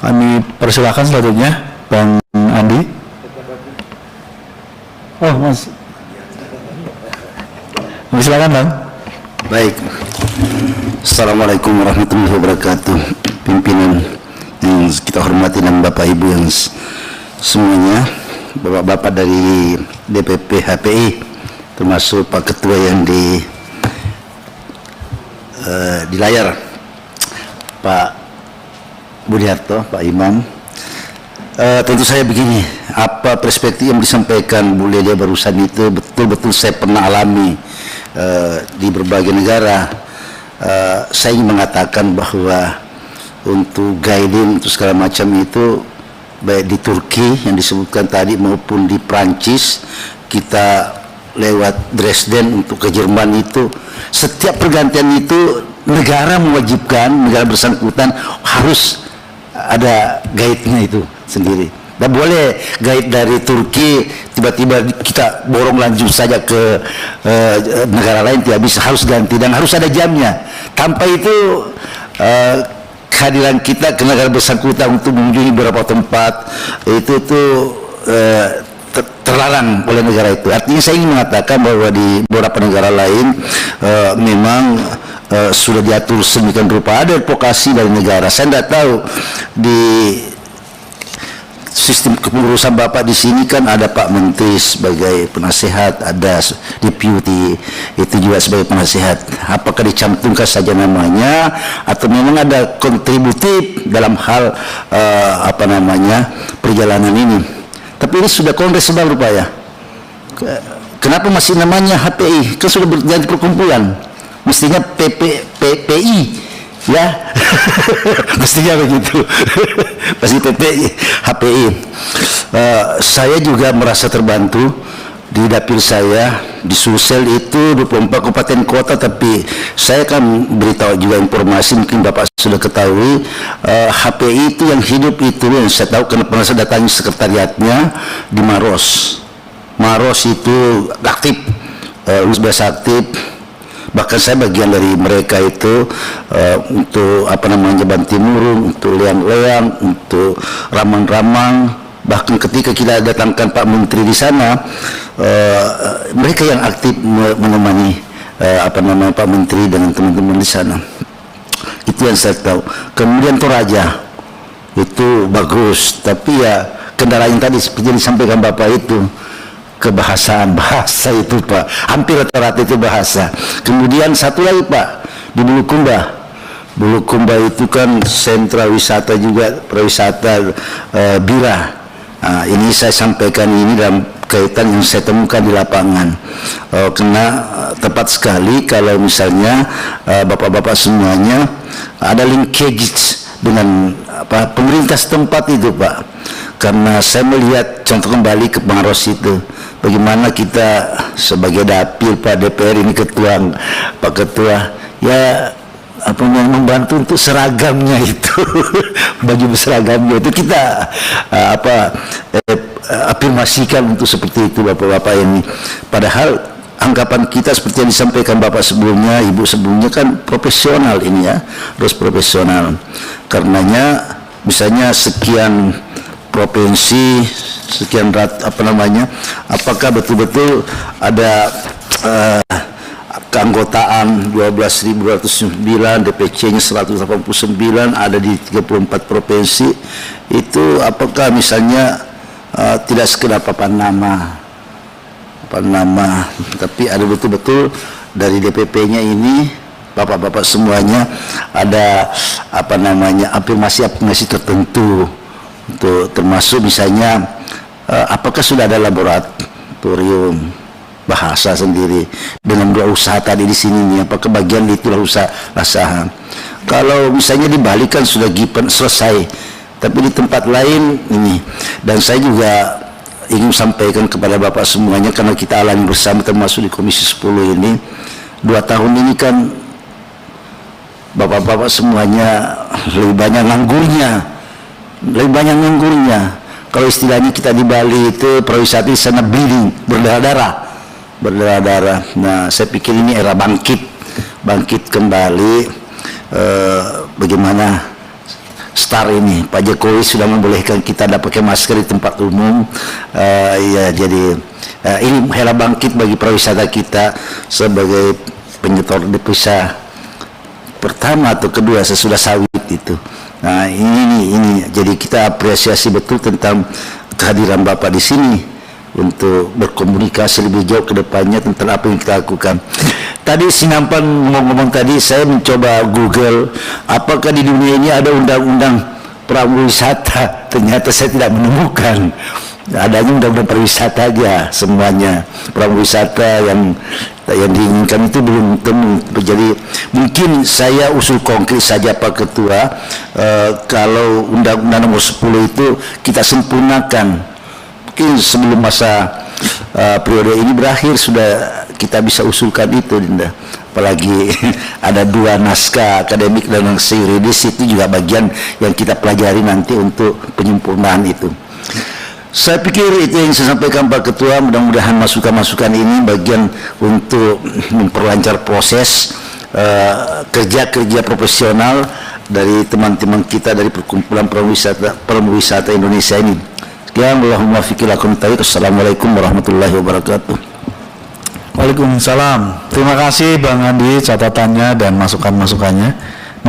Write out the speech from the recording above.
Kami persilakan selanjutnya Bang Andi. Oh, Mas. Silakan, Bang. Baik. Assalamualaikum warahmatullahi wabarakatuh. Pimpinan yang kita hormati dan Bapak Ibu yang semuanya, Bapak-bapak dari DPP HPI, termasuk Pak Ketua yang di layar, Pak Budiarto, Pak Imam. Tentu saya begini, apa perspektif yang disampaikan Bu Ledia barusan itu betul-betul saya pernah alami di berbagai negara. Saya ingin mengatakan bahwa untuk guiding untuk segala macam itu, baik di Turki yang disebutkan tadi maupun di Prancis, kita lewat Dresden untuk ke Jerman itu, setiap pergantian itu negara mewajibkan, negara bersangkutan harus ada guide-nya itu sendiri. Dan boleh guide dari Turki tiba-tiba kita borong lanjut saja ke negara lain, tidak bisa, harus ganti dan harus ada jamnya. Tanpa itu kehadiran kita ke negara bersangkutan untuk mengunjungi beberapa tempat itu terlarang oleh negara itu. Artinya saya ingin mengatakan bahwa di beberapa negara lain memang sudah diatur sedemikian rupa, ada advokasi dari negara. Saya tidak tahu di sistem kepengurusan Bapak di sini kan ada Pak Menteri sebagai penasehat, ada deputy itu juga sebagai penasehat. Apakah dicantumkan saja namanya atau memang ada kontributif dalam hal perjalanan ini? Tapi ini sudah kongres sedang rupanya. Kenapa masih namanya HPI? Kan sudah berganti perkumpulan. Mestinya PPI, ya. Mestinya begitu. Pasti PPI, HPI. Saya juga merasa terbantu di dapil saya di Sulsel itu 24 kabupaten kota, tapi saya akan beritahu juga informasi, mungkin Bapak sudah ketahui, HPI itu yang hidup itu yang saya tahu karena pernah saya datangi sekretariatnya di Maros. Maros itu aktif, biasa aktif. Bahkan saya bagian dari mereka itu untuk Banti Murung, untuk Leang-Leang, untuk Ramang-Ramang. Bahkan ketika kita datangkan Pak Menteri di sana, mereka yang aktif menemani Pak Menteri dengan teman-teman di sana. Itu yang saya tahu. Kemudian Toraja itu bagus, tapi ya kendala yang tadi seperti yang disampaikan Bapak itu, kebahasaan, bahasa itu Pak, hampir rata-rata itu bahasa. Kemudian satu lagi Pak, di Bulukumba. Bulukumba itu kan sentra wisata juga, pariwisata Bira. Ini saya sampaikan ini dalam kaitan yang saya temukan di lapangan. Karena tepat sekali kalau misalnya bapak-bapak semuanya ada linkage dengan pemerintah setempat itu Pak. Karena saya melihat contoh kembali ke Maros itu, bagaimana kita sebagai dapil Pak DPR ini Pak Ketua ya membantu untuk seragamnya itu baju seragamnya itu kita afirmasikan untuk seperti itu Bapak-bapak ini. Padahal anggapan kita seperti yang disampaikan Bapak sebelumnya, Ibu sebelumnya kan profesional ini ya, harus profesional. Karenanya misalnya sekian provinsi, sekian apakah betul-betul ada keanggotaan 12.209, DPC-nya 189, ada di 34 provinsi. Itu apakah misalnya tidak sekedar papan nama, tapi ada betul-betul dari DPP-nya ini, bapak-bapak semuanya ada afirmasi tertentu. Untuk termasuk misalnya apakah sudah ada laboratorium bahasa sendiri dengan dua usaha tadi di sini nih, apakah bagian itulah usaha. Kalau misalnya di Bali kan sudah selesai, tapi di tempat lain ini. Dan saya juga ingin sampaikan kepada Bapak semuanya, karena kita alami bersama termasuk di Komisi 10 ini, 2 tahun ini kan Bapak-bapak semuanya lebih banyak nganggurnya. Kalau istilahnya kita di Bali itu pariwisata di sana bleeding, berdarah-darah. Nah, saya pikir ini era bangkit kembali. Bagaimana STAR ini. Pak Jokowi sudah membolehkan kita ada pakai masker di tempat umum. Ya, jadi ini hela bangkit bagi pariwisata kita sebagai penyetor devisa pertama atau kedua sesudah sawit itu. Nah, ini jadi kita apresiasi betul tentang kehadiran Bapak di sini untuk berkomunikasi lebih jauh ke depannya tentang apa yang kita lakukan. Tadi Sinampan ngomong-ngomong tadi, saya mencoba Google apakah di dunia ini ada undang-undang prawisata. Ternyata saya tidak menemukan. Adanya undang-undang pariwisata aja semuanya. Prawisata yang diinginkan itu belum temu. Jadi mungkin saya usul konkret saja Pak Ketua, kalau undang-undang nomor 10 itu kita sempurnakan. Mungkin sebelum masa periode ini berakhir sudah kita bisa usulkan itu, Dinda. Apalagi ada 2 naskah akademik dan naskah yuridis, itu juga bagian yang kita pelajari nanti untuk penyempurnaan itu. Saya pikir itu yang saya sampaikan Pak Ketua. Mudah-mudahan masukan-masukan ini bagian untuk memperlancar proses kerja-kerja profesional dari teman-teman kita dari perkumpulan pariwisata Indonesia ini. Sekian, Allahumma fiqh lakum taufiq. Assalamualaikum warahmatullahi wabarakatuh. Waalaikumsalam. Terima kasih Bang Andi catatannya dan masukan-masukannya.